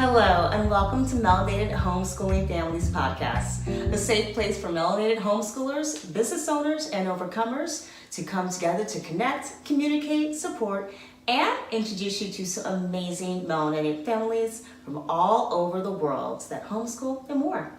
Hello, and welcome to Melanated Homeschooling Families Podcast, a safe place for melanated homeschoolers, business owners, and overcomers to come together to connect, communicate, support, and introduce you to some amazing melanated families from all over the world that homeschool and more.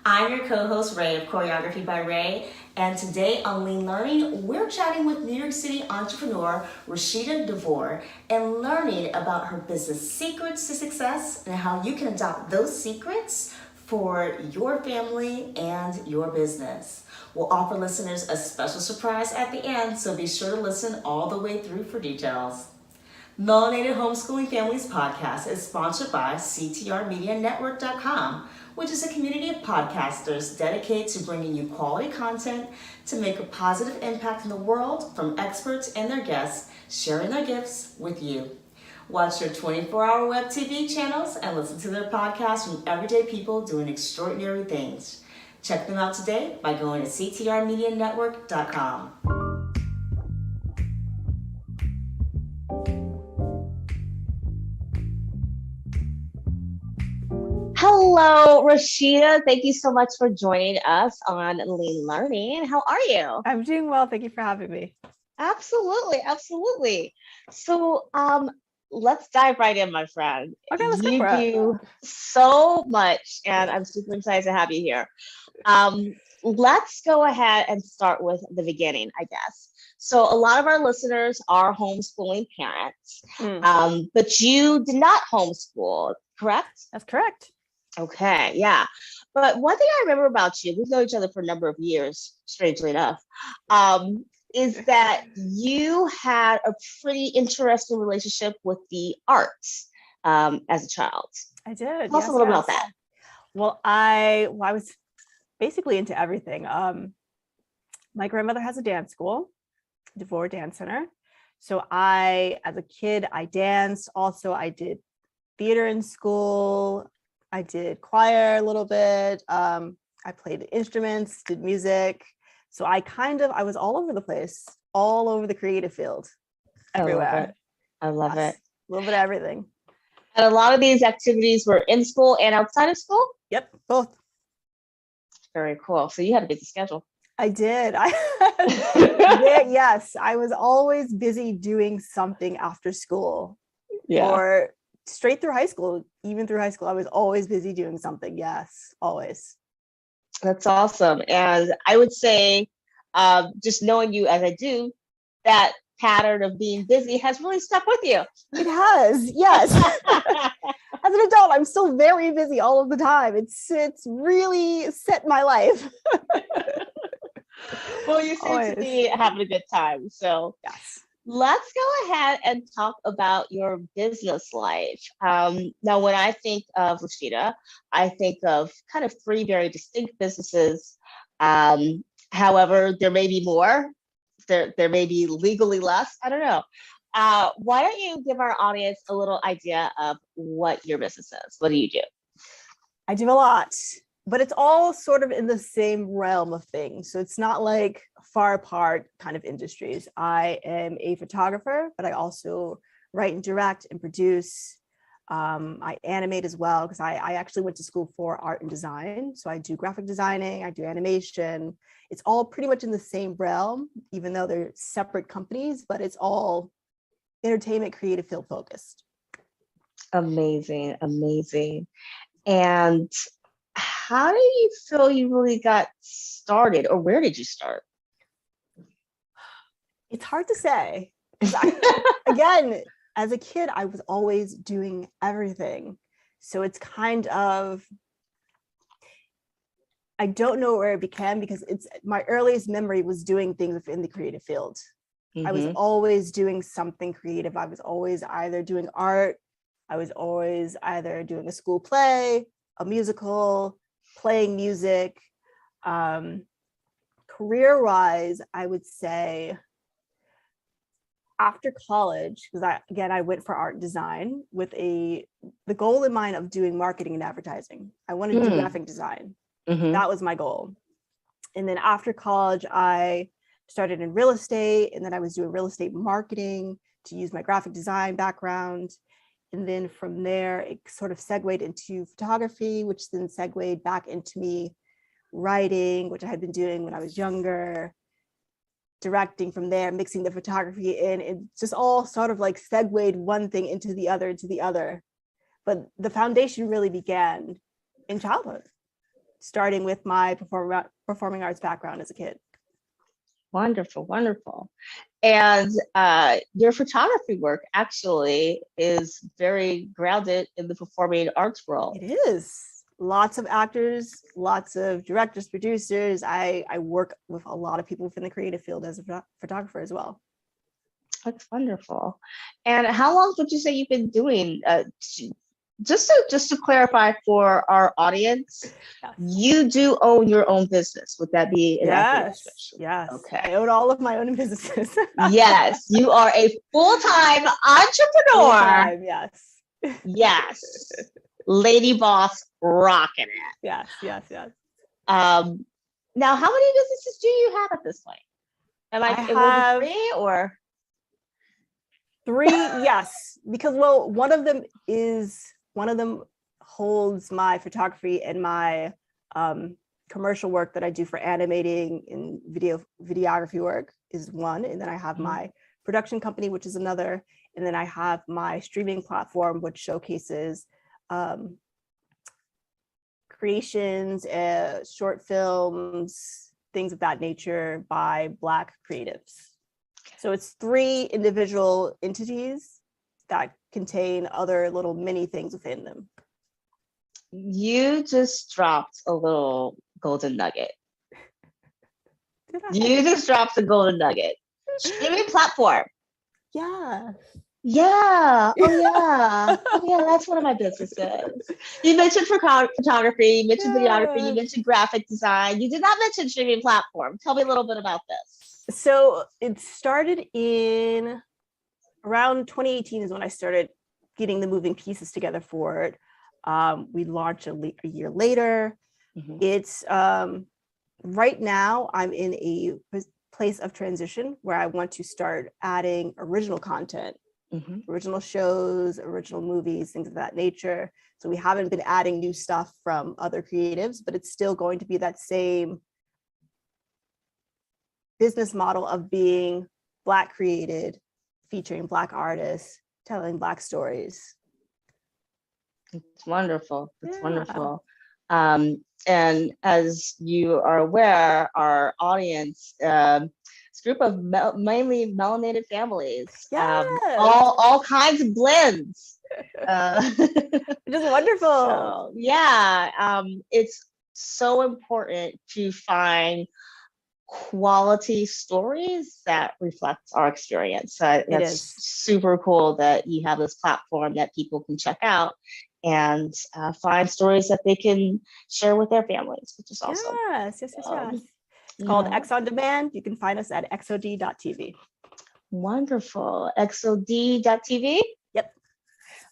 I'm your co-host, Ray of Choreography by Ray, and today on Lean Learning, we're chatting with New York City entrepreneur Rashidah DeVore and learning about her business secrets to success and how you can adopt those secrets for your family and your business. We'll offer listeners a special surprise at the end, so be sure to listen all the way through for details. Melanated Homeschooling Families Podcast is sponsored by CTRMediaNetwork.com, which is a community of podcasters dedicated to bringing you quality content to make a positive impact in the world from experts and their guests sharing their gifts with you. Watch their 24-hour web TV channels and listen to their podcasts from everyday people doing extraordinary things. Check them out today by going to CTRMediaNetwork.com. Hello, Rashida. Thank you so much for joining us on Lean Learning. How are you? I'm doing well. Thank you for having me. Absolutely. So, let's dive right in, my friend. Okay, let's You go for it. do so much, and I'm super excited to have you here. Let's go ahead and start with the beginning, I guess. So a lot of our listeners are homeschooling parents, but you did not homeschool, correct? That's correct. Okay, yeah. But one thing I remember about you, we've known each other for a number of years, strangely enough, is that you had a pretty interesting relationship with the arts as a child. I did. Tell us a little about that. Well, I was basically into everything. My grandmother has a dance school, DeVore Dance Center. So as a kid, I danced. Also, I did theater in school. I did choir a little bit. I played instruments, did music. So I was all over the place, all over the creative field, everywhere. I love it. A little bit of everything. And a lot of these activities were in school and outside of school? Yep, both. Very cool. So you had a busy schedule. I did. Yes, I was always busy doing something after school. Yeah. Or straight through high school, even through high school, I was always busy doing something. Yes, always. That's awesome. And I would say, just knowing you as I do, that pattern of being busy has really stuck with you. It has, yes. As an adult, I'm still very busy all of the time. It's really set my life. Well, you seem to be having a good time. So yes. Let's go ahead and talk about your business life. Now, when I think of Rashidah, I think of kind of three very distinct businesses. However, there may be more. There may be legally less. I don't know. Why don't you give our audience a little idea of what your business is? What do you do? I do a lot, but it's all sort of in the same realm of things. So it's not like far apart kind of industries. I am a photographer, but I also write and direct and produce. I animate as well, because I actually went to school for art and design. So I do graphic designing, I do animation. It's all pretty much in the same realm, even though they're separate companies, but it's all entertainment, creative field focused. Amazing. And how do you feel you really got started, or where did you start? It's hard to say. Again, as a kid, I was always doing everything. So it's kind of, I don't know where it began, because my earliest memory was doing things within the creative field. I was always doing something creative. I was always either doing art. I was always either doing a school play, a musical, playing music. Career-wise, I would say after college, because I went for art and design with the goal in mind of doing marketing and advertising. I wanted to do graphic design. That was my goal. And then after college, I started in real estate, and then I was doing real estate marketing to use my graphic design background. And then from there, it sort of segued into photography, which then segued back into me writing, which I had been doing when I was younger, directing from there, mixing the photography in. It just all sort of like segued one thing into the other. But the foundation really began in childhood, starting with my performing arts background as a kid. Wonderful, wonderful. And your photography work actually is very grounded in the performing arts world. It is. Lots of actors, lots of directors, producers. I work with a lot of people within the creative field as a photographer as well. That's wonderful. And how long would you say you've been doing? Just to clarify for our audience, Yes. you do own your own business. Would that be an accurate Yes, description? yes. Okay. I own all of my own businesses. Yes, you are a full-time entrepreneur. Full-time, yes. Yes. Lady boss rocking it. Yes. Now, how many businesses do you have at this point? Am I have 3 or 3? Yes, because well, one of them holds my photography and my commercial work that I do for animating and videography work is one, and then I have my production company, which is another, and then I have my streaming platform, which showcases creations, short films, things of that nature by Black creatives. So it's 3 individual entities that contain other little mini things within them. you just dropped a little golden nugget? Did I? You just dropped a golden nugget. Streaming platform. Yeah. Yeah. Oh yeah. Oh yeah. That's one of my businesses. You mentioned photography. You mentioned videography. You mentioned graphic design. You did not mention streaming platform. Tell me a little bit about this. So it started in around 2018 is when I started getting the moving pieces together for it. We launched a year later. Mhm. It's right now I'm in a place of transition where I want to start adding original content, original shows, original movies, things of that nature. So we haven't been adding new stuff from other creatives, but it's still going to be that same business model of being Black created, featuring Black artists, telling Black stories. It's wonderful. It's Yeah. wonderful. And as you are aware, our audience, this group of mainly melanated families, Yes. all kinds of blends. Which is wonderful. So, yeah, it's so important to find quality stories that reflect our experience. That's super cool that you have this platform that people can check out and find stories that they can share with their families, which is awesome. Yes. It's called X on Demand. You can find us at xod.tv. Wonderful. xod.tv? Yep.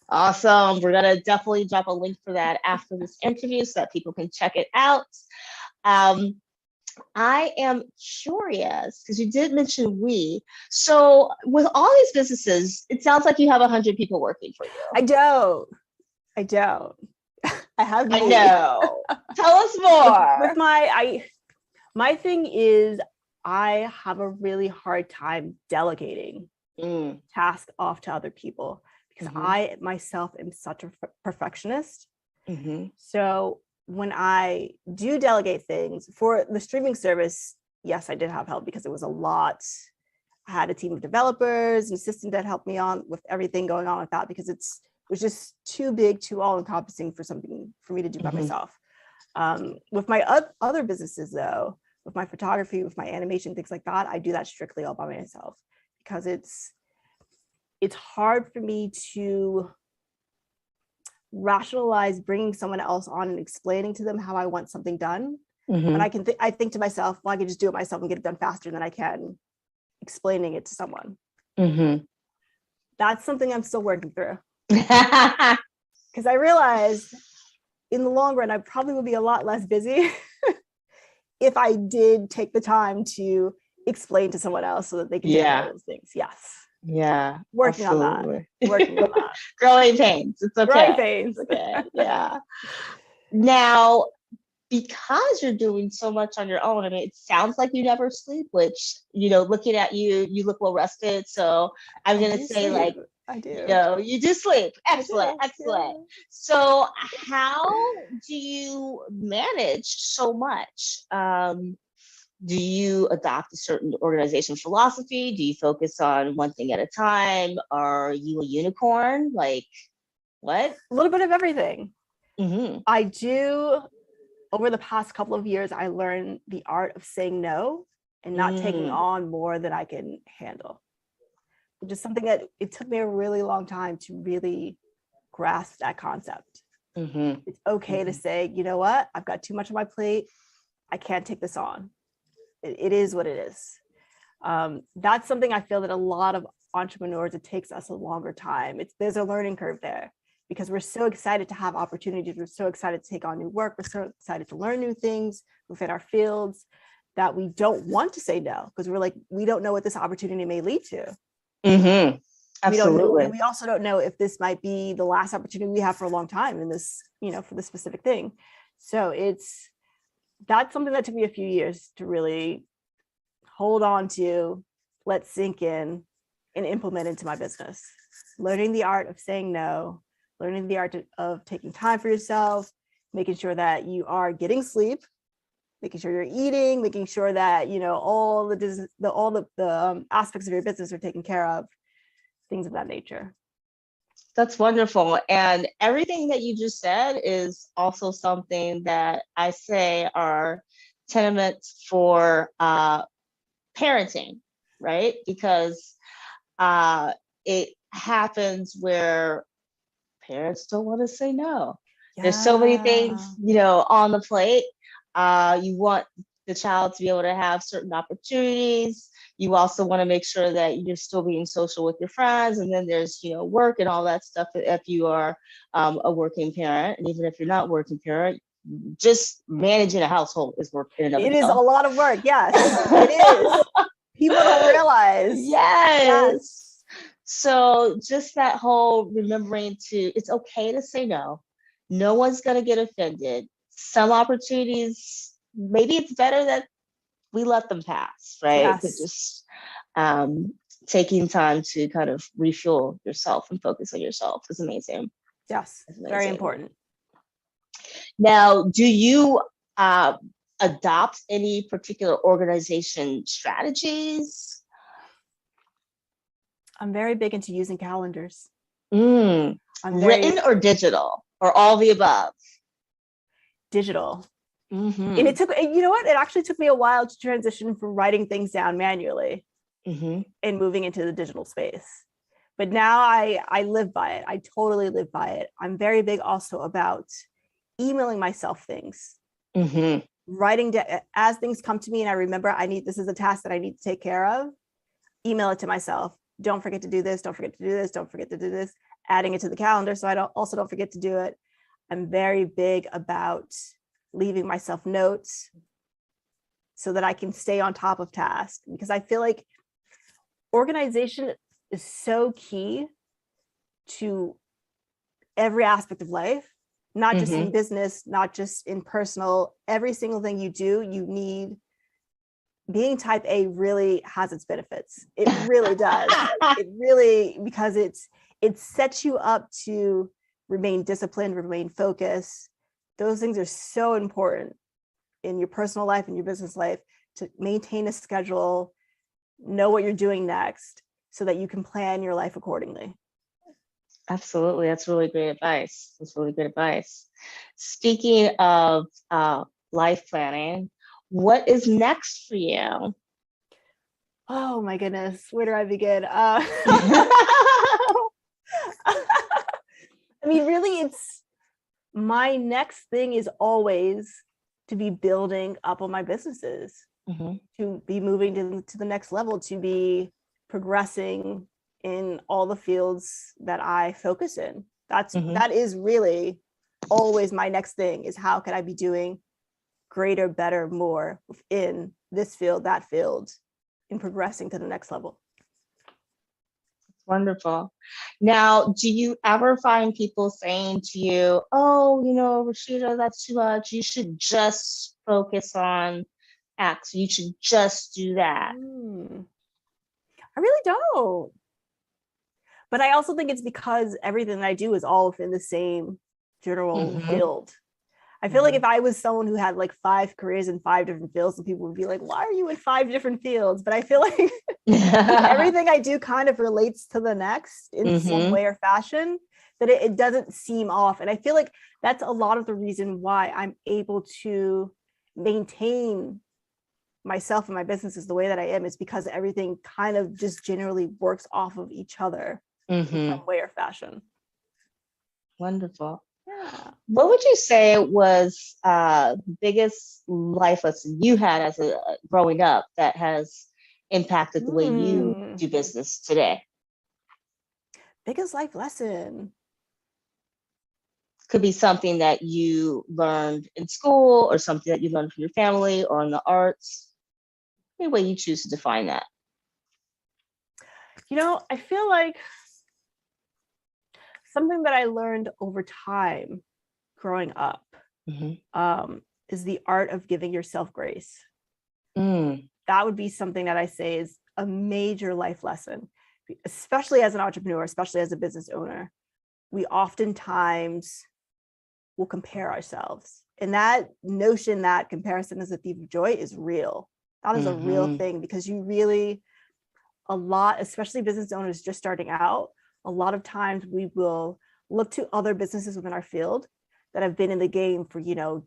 Awesome. We're going to definitely drop a link for that after this interview so that people can check it out. I am curious because you did mention we. So with all these businesses, it sounds like you have 100 people working for you. I don't. I have. I know. Tell us more. With my thing is I have a really hard time delegating tasks off to other people because I myself am such a perfectionist. So when I do delegate things for the streaming service, yes, I did have help because it was a lot. I had a team of developers, an assistant that helped me on with everything going on with that because it was just too big, too all-encompassing for something for me to do by myself. With my other businesses though, with my photography, with my animation, things like that, I do that strictly all by myself because it's hard for me to rationalize bringing someone else on and explaining to them how I want something done. But I think to myself, well, I can just do it myself and get it done faster than I can explaining it to someone. That's something I'm still working through. Because I realized in the long run, I probably would be a lot less busy if I did take the time to explain to someone else so that they can do those things. Yes. Yeah, Working on that. absolutely. Working on that. Growing pains. It's okay. Growing pains. It's okay. Yeah. Now, because you're doing so much on your own, I mean, it sounds like you never sleep, which, looking at you, you look well rested. So I'm going to say, like, I do. You do sleep. Excellent. do. Excellent. Yeah. So how do you manage so much? Do you adopt a certain organization philosophy? Do you focus on one thing at a time? Are you a unicorn? Like, what? A little bit of everything. Mm-hmm. I do. Over the past couple of years, I learned the art of saying no and not taking on more than I can handle, which is something that it took me a really long time to really grasp that concept. Mm-hmm. It's okay to say, you know what, I've got too much on my plate. I can't take this on. It is what it is. That's something I feel that a lot of entrepreneurs, it takes us a longer time. There's a learning curve there because we're so excited to have opportunities. We're so excited to take on new work. We're so excited to learn new things within our fields that we don't want to say no because we're like, we don't know what this opportunity may lead to. Mm-hmm. Absolutely. We don't know, and we also don't know if this might be the last opportunity we have for a long time in this, for this specific thing. So that's something that took me a few years to really hold on to, let sink in, and implement into my business. Learning the art of saying no, learning the art of taking time for yourself, making sure that you are getting sleep, making sure you're eating, making sure that all the aspects of your business are taken care of, things of that nature. That's wonderful. And everything that you just said is also something that I say are tenements for parenting, right? Because it happens where parents don't want to say no. Yeah. There's so many things, on the plate. You want the child to be able to have certain opportunities. You also want to make sure that you're still being social with your friends. And then there's, work and all that stuff if you are a working parent. And even if you're not a working parent, just managing a household is work in and of itself. It is a lot of work. Yes, it is. People don't realize. Yes. So just that whole remembering it's okay to say no. No one's going to get offended. Some opportunities, maybe it's better that we let them pass, right? Yes. Just taking time to kind of refuel yourself and focus on yourself is amazing. Yes, very important. Now, do you adopt any particular organization strategies? I'm very big into using calendars. Written or digital, or all the above? Digital. Mm-hmm. And it took, it actually took me a while to transition from writing things down manually and moving into the digital space. But now I live by it. I totally live by it. I'm very big also about emailing myself things, writing down as things come to me. And I remember this is a task that I need to take care of, email it to myself. Don't forget to do this. Don't forget to do this. Don't forget to do this. Adding it to the calendar so I don't forget to do it. I'm very big about leaving myself notes so that I can stay on top of tasks, because I feel like organization is so key to every aspect of life, not just in business, not just in personal. Every single thing you do, you need. Being type A really has its benefits. It really does. It really, because it sets you up to remain disciplined, remain focused. Those things are so important in your personal life and your business life, to maintain a schedule, know what you're doing next so that you can plan your life accordingly. Absolutely. That's really great advice. Speaking of life planning, what is next for you? Oh my goodness, where do I begin? I mean, really, it's my next thing is always to be building up on my businesses, to be moving to the next level, to be progressing in all the fields that I focus in. That is really always my next thing, is how can I be doing greater, better, more within this field, that field, in progressing to the next level. Wonderful. Now, do you ever find people saying to you, oh, Rashida, that's too much. You should just focus on X. You should just do that. I really don't. But I also think it's because everything that I do is all within the same general field. I feel like if I was someone who had like 5 careers in 5 different fields, and people would be like, why are you in 5 different fields? But I feel like everything I do kind of relates to the next in some way or fashion, that it doesn't seem off. And I feel like that's a lot of the reason why I'm able to maintain myself and my businesses the way that I am, is because everything kind of just generally works off of each other in some way or fashion. Wonderful. Yeah. What would you say was the biggest life lesson you had as a growing up that has impacted the way you do business today? Biggest life lesson. Could be something that you learned in school, or something that you learned from your family, or in the arts. Any way you choose to define that. I feel like something that I learned over time growing up is the art of giving yourself grace. That would be something that I say is a major life lesson, especially as an entrepreneur, especially as a business owner. We oftentimes will compare ourselves. And that notion that comparison is a thief of joy is real. That is a real thing, because you really, especially business owners just starting out, a lot of times we will look to other businesses within our field that have been in the game for,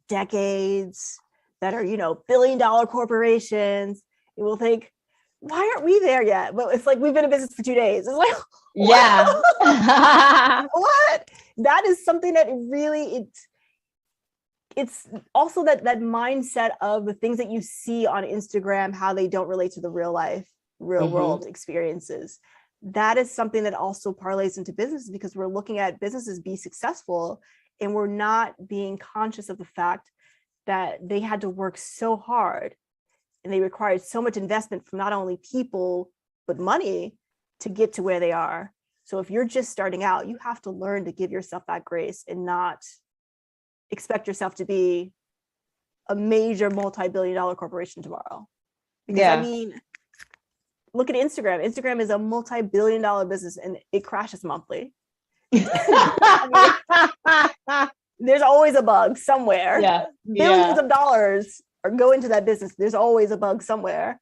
decades, that are, billion-dollar corporations. And we'll think, why aren't we there yet? But it's like, we've been in business for 2 days. It's like, yeah. What? That is something that really, it's also that mindset of the things that you see on Instagram, how they don't relate to the real world experiences. That is something that also parlays into business, because we're looking at businesses be successful, and we're not being conscious of the fact that they had to work so hard, and they required so much investment from not only people, but money to get to where they are. So if you're just starting out, you have to learn to give yourself that grace and not expect yourself to be a major multi-billion-dollar corporation tomorrow. Because I mean, look at Instagram. Instagram is a multi-billion-dollar business, and it crashes monthly. There's always a bug somewhere. Billions of dollars are go into that business. There's always a bug somewhere.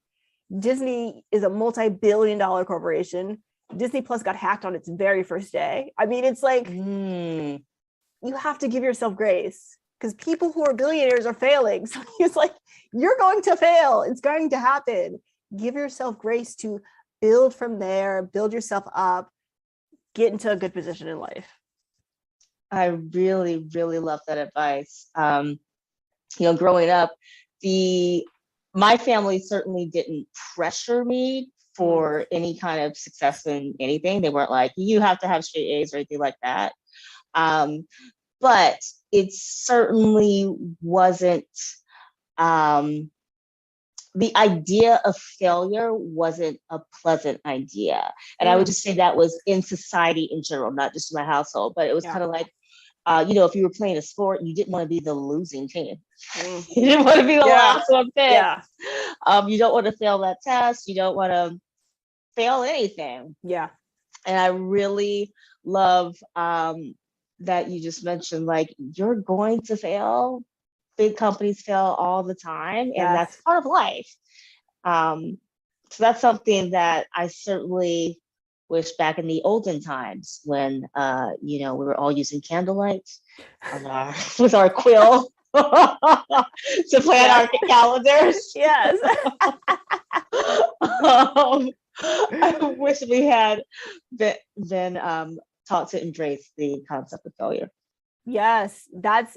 Disney is a multi-billion-dollar corporation. Disney Plus got hacked on its very first day. I mean, it's like, you have to give yourself grace, because people who are billionaires are failing. So it's like, you're going to fail. It's going to happen. Give yourself grace to build from there, build yourself up, get into a good position in life. I really, really love that advice. Growing up, my family certainly didn't pressure me for any kind of success in anything. They weren't like, you have to have straight A's or anything like that. But it certainly wasn't, the idea of failure wasn't a pleasant idea. And I would just say that was in society in general, not just my household, but it was kind of like, if you were playing a sport, you didn't want to be the losing team. You didn't want to be the last one picked. You don't want to fail that test. You don't want to fail anything. Yeah. And I really love that you just mentioned, like, you're going to fail. Big companies fail all the time, and that's part of life. So that's something that I certainly wish back in the olden times when, we were all using candlelight with our quill to plan our calendars. Yes. I wish we had been taught to embrace the concept of failure. Yes, I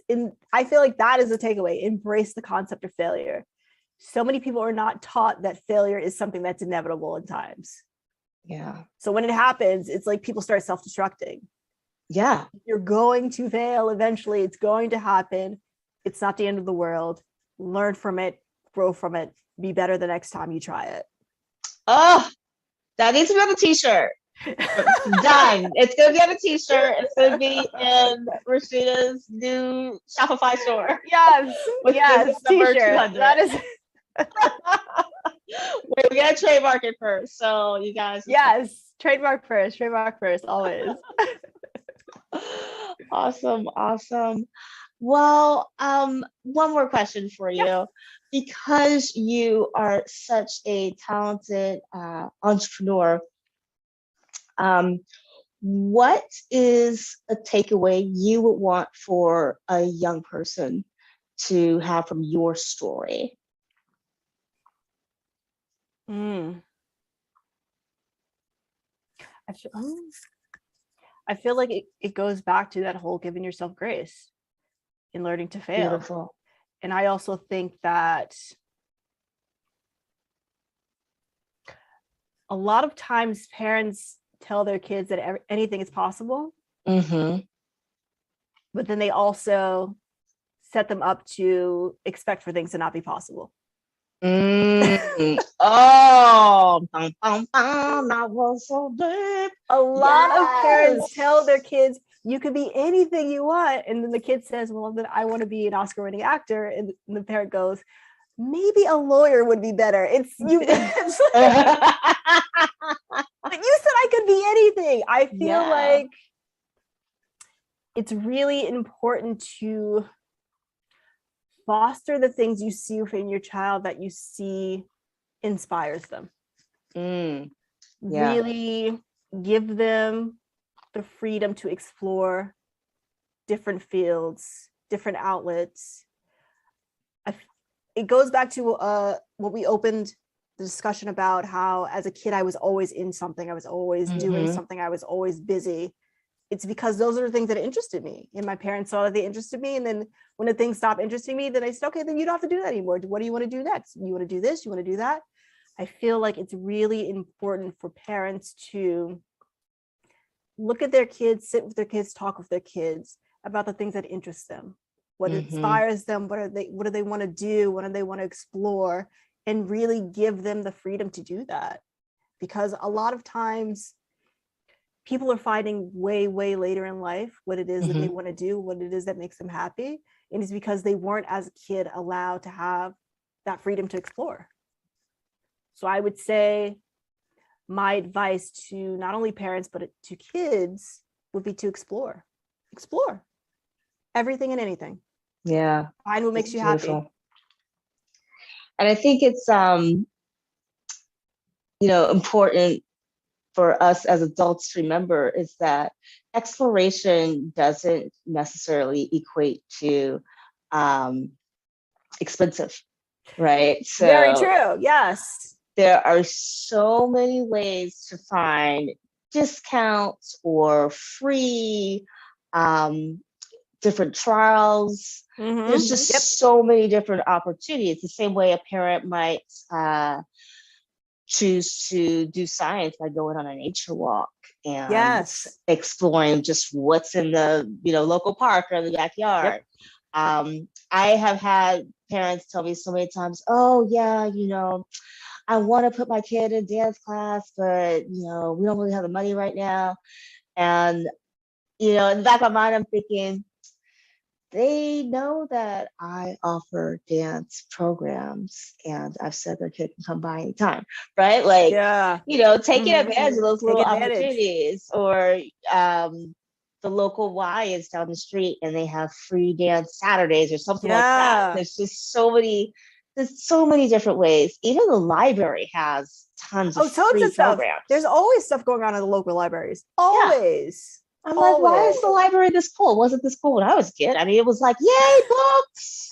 feel like that is a takeaway. Embrace the concept of failure. So many people are not taught that failure is something that's inevitable in times. Yeah. So when it happens, it's like people start self-destructing. Yeah. You're going to fail eventually. It's going to happen. It's not the end of the world. Learn from it, grow from it, be better the next time you try it. Oh, that needs to be on the t-shirt. Done. It's gonna be on a t-shirt. It's gonna be in Rashidah's new Shopify store. Yes, With yes, number t-shirt. 200. That is We gotta trademark it first. So you guys. yes, trademark first, always. Awesome. Well, one more question for you. Yes. Because you are such a talented entrepreneur, what is a takeaway you would want for a young person to have from your story? I feel like it goes back to that whole giving yourself grace in learning to fail. Beautiful. And I also think that a lot of times parents tell their kids that anything is possible, Mm-hmm. but then they also set them up to expect for things to not be possible. Oh, that was so deep. A lot of parents tell their kids, you could be anything you want. And then the kid says, well, then I want to be an Oscar-winning actor. And the parent goes, maybe a lawyer would be better. It's you. It's like, you said I could be anything. I feel like it's really important to foster the things you see within your child that you see inspires them. Really give them the freedom to explore different fields, different outlets. It goes back to what we opened the discussion about, how as a kid I was always in something, I was always doing something, I was always busy. It's because those are the things that interested me, and my parents saw that they interested me, and then when the things stopped interesting me, then I said, okay, then you don't have to do that anymore. What do you want to do next? You want to do this? You want to do that? I feel like it's really important for parents to look at their kids, sit with their kids, talk with their kids about the things that interest them, what inspires them, what do they want to do, what do they want to explore, and really give them the freedom to do that. Because a lot of times people are finding way later in life what it is that they want to do, what it is that makes them happy. And it's because they weren't, as a kid, allowed to have that freedom to explore. So I would say my advice to not only parents, but to kids would be to explore everything and anything. Yeah. Find what makes you happy. And I think it's, important for us as adults to remember is that exploration doesn't necessarily equate to expensive, right? So very true. Yes. There are so many ways to find discounts or free different trials. There's just so many different opportunities. The same way a parent might choose to do science by going on a nature walk and exploring just what's in the local park or the backyard. I have had parents tell me so many times, oh yeah, I want to put my kid in dance class, but we don't really have the money right now. And in the back of my mind, I'm thinking, they know that I offer dance programs, and I've said their kid can come by anytime, right? Like, taking advantage of those little opportunities. Or the local Y is down the street and they have free dance Saturdays or something like that. There's just so many different ways. Even the library has tons of free programs. There's always stuff going on in the local libriaries. Always. I'm like, why is the library this cool? Wasn't this cool when I was a kid? I mean, it was like, yay, books!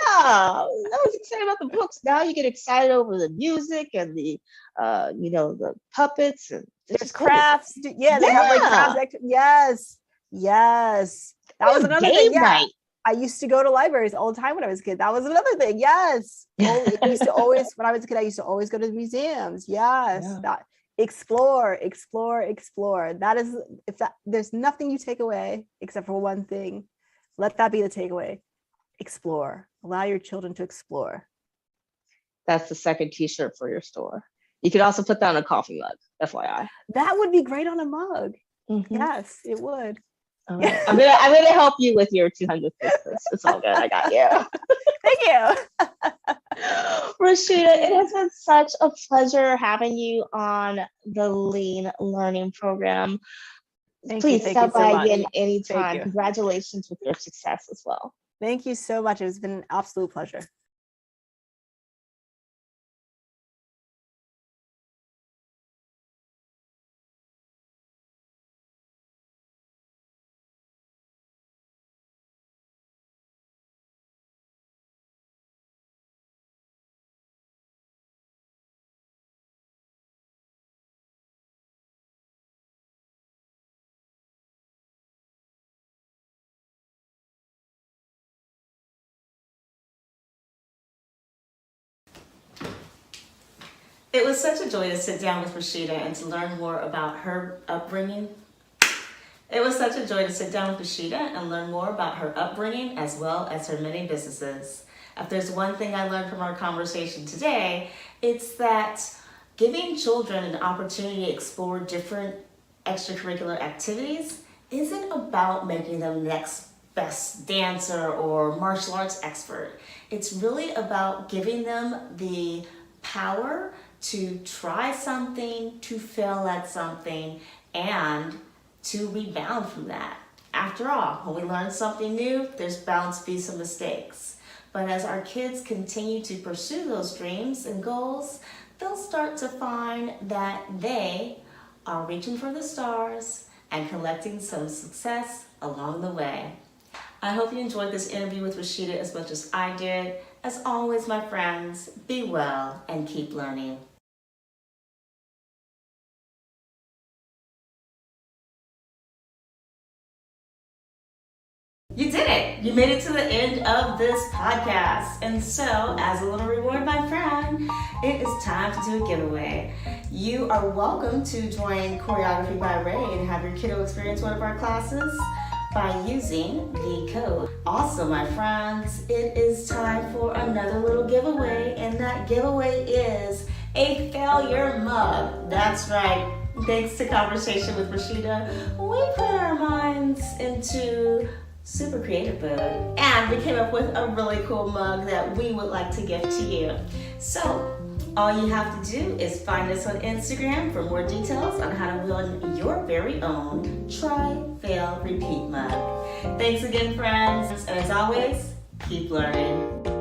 I was excited about the books. Now you get excited over the music and the, the puppets and there's crafts. They have like crafts. Yes. That was another thing. Night. I used to go to libraries all the time when I was a kid. That was another thing. Yes. I used to always, when I was a kid, I used to always go to the museums. Yes. That. Explore. That is, there's nothing you take away except for one thing. Let that be the takeaway. Explore. Allow your children to explore. That's the second t-shirt for your store. You could also put that on a coffee mug, FYI. That would be great on a mug. Mm-hmm. Yes, it would. I'm gonna help you with your 200th business. It's all good. I got you. Thank you. Rashida, it has been such a pleasure having you on the Lean Learning Program. Please stop by again anytime. Congratulations with your success as well. Thank you so much. It's been an absolute pleasure. It was such a joy to sit down with Rashida and to learn more about her upbringing. As well as her many businesses. If there's one thing I learned from our conversation today, it's that giving children an opportunity to explore different extracurricular activities isn't about making them the next best dancer or martial arts expert. It's really about giving them the power to try something, to fail at something, and to rebound from that. After all, when we learn something new, there's bound to be some mistakes. But as our kids continue to pursue those dreams and goals, they'll start to find that they are reaching for the stars and collecting some success along the way. I hope you enjoyed this interview with Rashida as much as I did. As always, my friends, be well and keep learning. You did it! You made it to the end of this podcast. And so, as a little reward, my friend, it is time to do a giveaway. You are welcome to join Choreography by Ray and have your kiddo experience one of our classes by using the code. Also, my friends, it is time for another little giveaway, and that giveaway is a failure mug. That's right. Thanks to conversation with Rashida, we put our minds into super creative mode, and we came up with a really cool mug that we would like to gift to you. So all you have to do is find us on Instagram for more details on how to win your very own Try, Fail, Repeat mug. Thanks again, friends, and as always, keep learning.